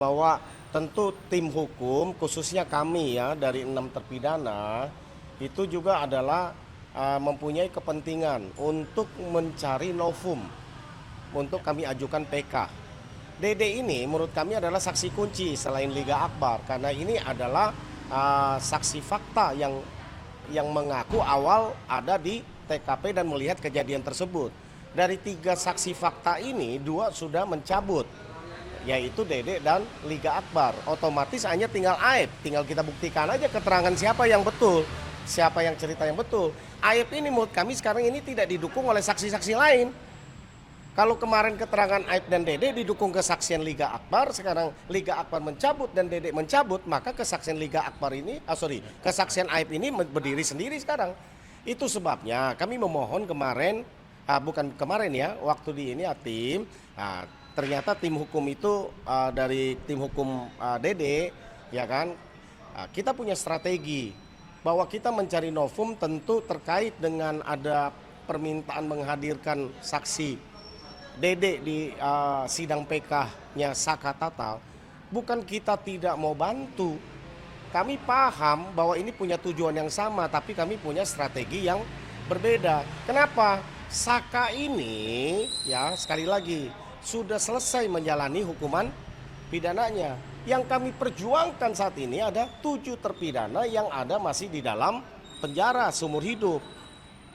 bahwa tentu tim hukum khususnya kami ya dari 6 terpidana itu juga adalah mempunyai kepentingan untuk mencari novum untuk kami ajukan PK. Dede ini menurut kami adalah saksi kunci selain Liga Akbar karena ini adalah saksi fakta yang mengaku awal ada di TKP dan melihat kejadian tersebut. Dari 3 saksi fakta ini 2 sudah mencabut, yaitu Dede dan Liga Akbar. Otomatis hanya tinggal Aib, tinggal kita buktikan aja keterangan siapa yang betul, siapa yang cerita yang betul. Aib ini menurut kami sekarang ini tidak didukung oleh saksi-saksi lain. Kalau kemarin keterangan Aib dan Dede didukung kesaksian Liga Akbar, sekarang Liga Akbar mencabut dan Dede mencabut, maka kesaksian Liga Akbar ini, kesaksian Aib ini berdiri sendiri sekarang. Itu sebabnya kami memohon kemarin, bukan kemarin ya, waktu di ini tim, ternyata tim hukum itu dari tim hukum Dede, ya kan, kita punya strategi bahwa kita mencari novum tentu terkait dengan ada permintaan menghadirkan saksi Dede di sidang PK-nya Saka Tatal. Bukan kita tidak mau bantu, kami paham bahwa ini punya tujuan yang sama, tapi kami punya strategi yang berbeda. Kenapa? Saka ini ya sekali lagi sudah selesai menjalani hukuman pidananya. Yang kami perjuangkan saat ini ada 7 terpidana yang ada masih di dalam penjara seumur hidup.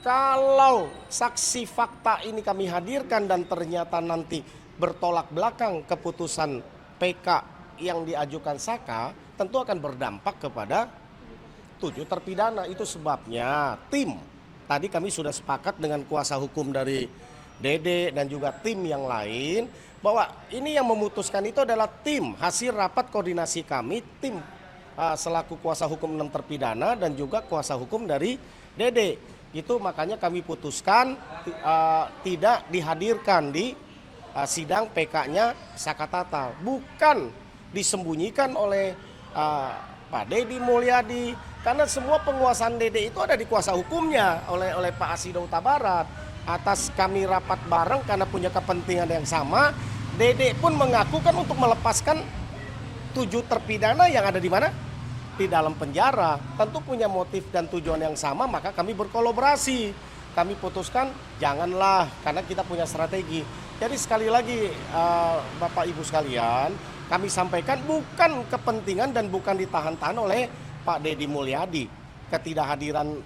Kalau saksi fakta ini kami hadirkan dan ternyata nanti bertolak belakang keputusan PK yang diajukan Saka, tentu akan berdampak kepada 7 terpidana. Itu sebabnya tim tadi kami sudah sepakat dengan kuasa hukum dari Dede dan juga tim yang lain bahwa ini yang memutuskan itu adalah tim hasil rapat koordinasi kami, tim selaku kuasa hukum 6 terpidana dan juga kuasa hukum dari Dede. Itu makanya kami putuskan tidak dihadirkan di sidang PK-nya Saka Tatal. Bukan disembunyikan oleh Pak Deddy Mulyadi, karena semua penguasaan Dede itu ada di kuasa hukumnya oleh Pak Asido Huta Barat. Atas kami rapat bareng karena punya kepentingan yang sama, Dede pun mengaku kan untuk melepaskan 7 terpidana yang ada di mana? Di dalam penjara. Tentu punya motif dan tujuan yang sama, maka kami berkolaborasi. Kami putuskan janganlah, karena kita punya strategi. Jadi sekali lagi Bapak Ibu sekalian, kami sampaikan bukan kepentingan dan bukan ditahan-tahan oleh Pak Deddy Mulyadi. Ketidakhadiran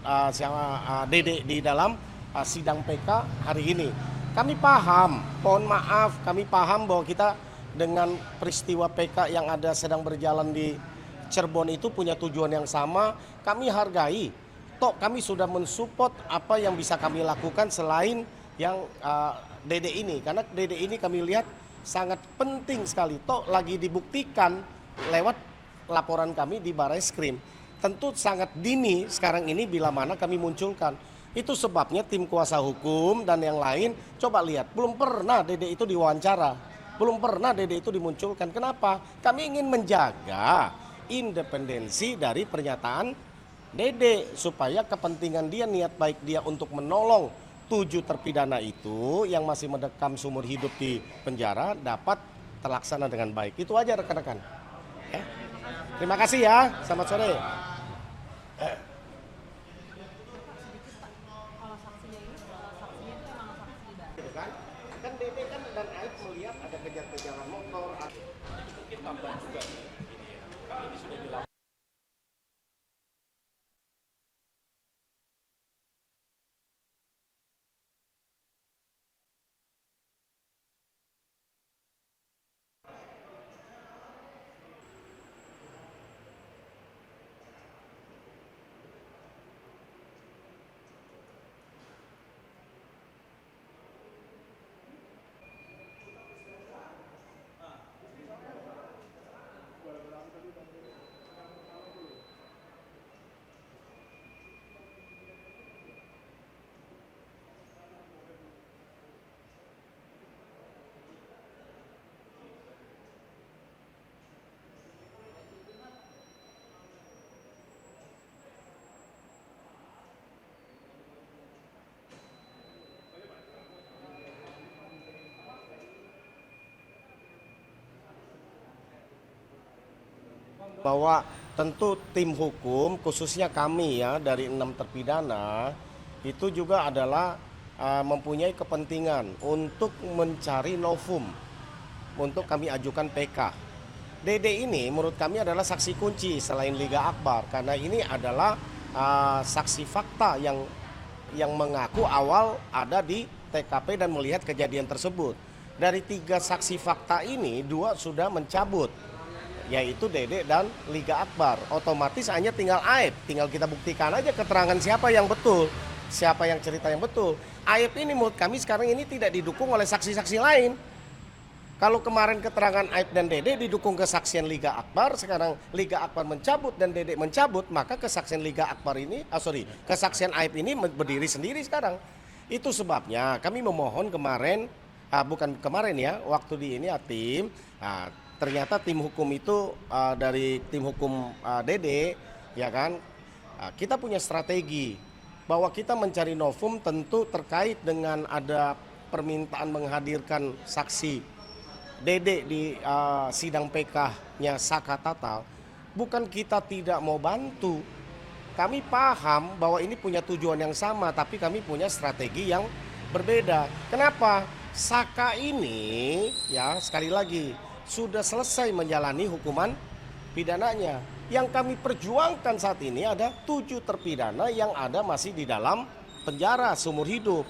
Dede di dalam sidang PK hari ini. Kami paham, mohon maaf, kami paham bahwa kita dengan peristiwa PK yang ada sedang berjalan di Cirebon itu punya tujuan yang sama, kami hargai. Toh kami sudah mensupport apa yang bisa kami lakukan selain yang Dede ini. Karena Dede ini kami lihat sangat penting sekali. Toh lagi dibuktikan lewat laporan kami di Barreskrim. Tentu sangat dini sekarang ini bila mana kami munculkan. Itu sebabnya tim kuasa hukum dan yang lain coba lihat. Belum pernah Dede itu diwawancara. Belum pernah Dede itu dimunculkan. Kenapa? Kami ingin menjaga independensi dari pernyataan Dede supaya kepentingan dia, niat baik dia untuk menolong 7 terpidana itu yang masih mendekam seumur hidup di penjara dapat terlaksana dengan baik. Itu aja rekan-rekan. Ya. Terima kasih ya. Selamat sore. Kan Dede kan dan Aib melihat ada kejar-kejaran motor. Itu mungkin tambah juga. Ini sudah dilakukan. bahwa tentu tim hukum khususnya kami ya dari 6 terpidana itu juga adalah mempunyai kepentingan untuk mencari novum untuk kami ajukan PK. Dede ini menurut kami adalah saksi kunci selain Liga Akbar karena ini adalah saksi fakta yang mengaku awal ada di TKP dan melihat kejadian tersebut. Dari 3 saksi fakta ini 2 sudah mencabut, yaitu Dede dan Liga Akbar. Otomatis hanya tinggal Aib, tinggal kita buktikan aja keterangan siapa yang betul, siapa yang cerita yang betul. Aib ini menurut kami sekarang ini tidak didukung oleh saksi-saksi lain. Kalau kemarin keterangan Aib dan Dede didukung kesaksian Liga Akbar, sekarang Liga Akbar mencabut dan Dede mencabut, maka kesaksian Liga Akbar ini, kesaksian Aib ini berdiri sendiri sekarang. Itu sebabnya kami memohon kemarin, bukan kemarin ya, waktu di ini tim, ternyata tim hukum itu dari tim hukum Dede, ya kan, kita punya strategi bahwa kita mencari novum tentu terkait dengan ada permintaan menghadirkan saksi Dede di sidang PK-nya Saka Tatal. Bukan kita tidak mau bantu, kami paham bahwa ini punya tujuan yang sama, tapi kami punya strategi yang berbeda. Kenapa? Saka ini ya sekali lagi sudah selesai menjalani hukuman pidananya. Yang kami perjuangkan saat ini ada 7 terpidana yang ada masih di dalam penjara seumur hidup.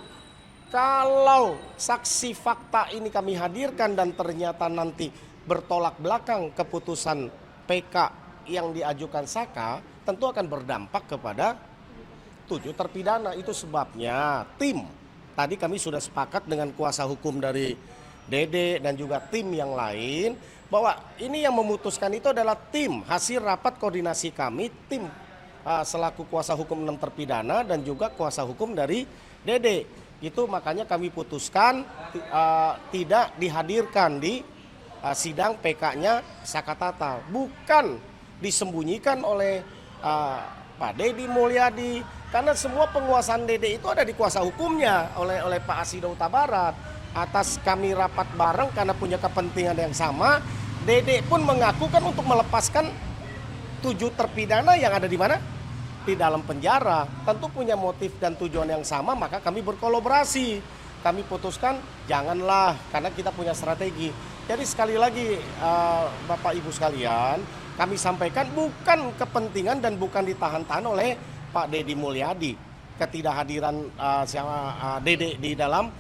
Kalau saksi fakta ini kami hadirkan dan ternyata nanti bertolak belakang keputusan PK yang diajukan Saka, tentu akan berdampak kepada 7 terpidana. Itu sebabnya tim, tadi kami sudah sepakat dengan kuasa hukum dari Dede dan juga tim yang lain, bahwa ini yang memutuskan itu adalah tim, hasil rapat koordinasi kami, tim selaku kuasa hukum 6 terpidana dan juga kuasa hukum dari Dede. Itu makanya kami putuskan tidak dihadirkan di sidang PK-nya Saka Tatal. Bukan disembunyikan oleh Pak Deddy Mulyadi, karena semua penguasaan Dede itu ada di kuasa hukumnya oleh Pak Asido Huta Barat. Atas kami rapat bareng karena punya kepentingan yang sama, Dede pun mengaku kan untuk melepaskan 7 terpidana yang ada di mana? Di dalam penjara. Tentu punya motif dan tujuan yang sama, maka kami berkolaborasi. Kami putuskan janganlah, karena kita punya strategi. Jadi sekali lagi Bapak Ibu sekalian, kami sampaikan bukan kepentingan dan bukan ditahan-tahan oleh Pak Deddy Mulyadi ketidakhadiran Dede di dalam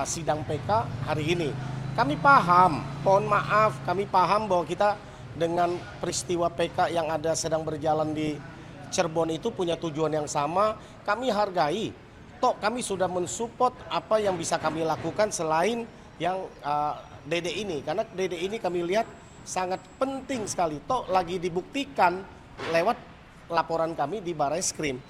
sidang PK hari ini. Kami paham, mohon maaf, kami paham bahwa kita dengan peristiwa PK yang ada sedang berjalan di Cirebon itu punya tujuan yang sama, kami hargai. Toh kami sudah mensupport apa yang bisa kami lakukan selain yang Dede ini. Karena Dede ini kami lihat sangat penting sekali. Toh lagi dibuktikan lewat laporan kami di Barreskrim.